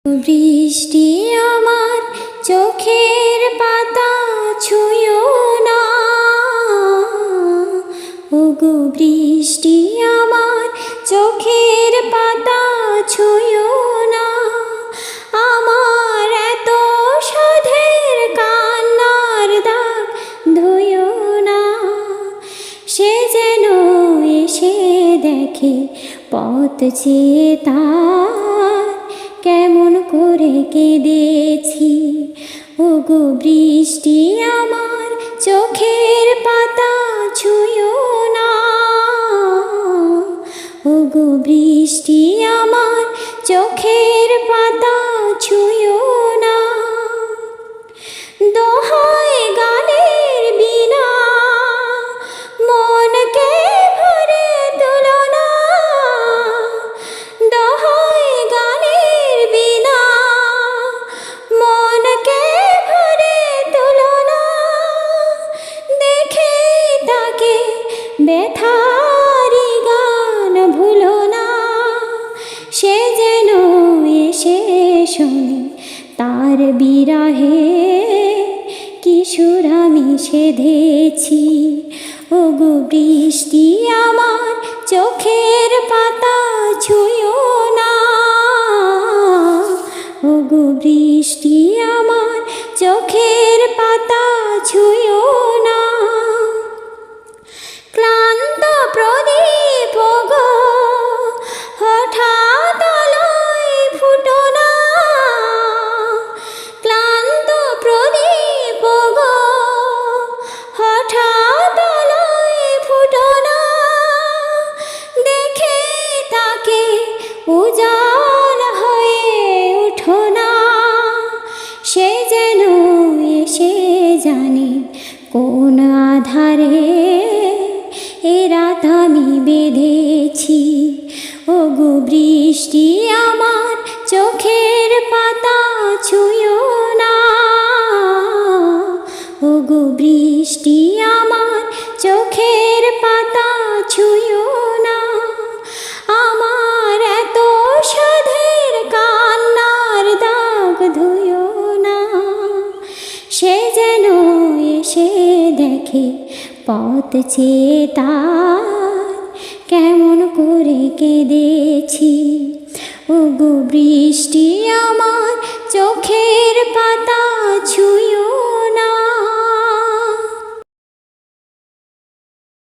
বৃষ্টি আমার চোখের পাতা ছুঁয়ো না, ওগো বৃষ্টি আমার চোখের পাতা ছুঁয়ো না। আমার এত সাধের কান্নার দাগ ধুয়ো না। সে যেন এসে দেখে পথ চেয়ে তার কেমন করে কেঁদেছি। ওগো বৃষ্টি আমার চোখের পাতা ছুঁয়ো না, ওগো বৃষ্টি আমার চোখের পাতা ছুঁয়ো না। দোহাই গানের বিনা মনকে ভরে তোলো না, দোহাই গানের বিনা মনকে ভরে তোলো না। দেখে তাকে ব্যথারি গান ভুলো না। সে যেন এসে শোনে তার বিরহে কি সুর আমি সেধেছি। ওগো বৃষ্টি আমার চোখের পাতা ছুঁয়ো না, ওগো বৃষ্টি আমার চোখের পাতা ছুঁয়ো না। ক্লান্ত প্রদীপ গো হঠাৎ আলোয় ফুটো না, ক্লান্ত প্রদীপ গো হঠাৎ আলোয় ফুটো না। দেখে তাকে উজাড় হয়ে উঠো না। সে যেন এসে জানে কোন আধারে এ রাত আমি বেঁধেছি। ওগো বৃষ্টি আমার চোখের পাতা ছুঁয়ো না, ওগো বৃষ্টি আমার চোখের পাতা ছুঁয়ো না। আমার এত সাধের কান্নার দাগ ধুয়ো না। সে যেন এসে দেখে পথ চেয়ে তার কেমন করে কেঁদেছি। ওগো বৃষ্টি আমার চোখের পাতা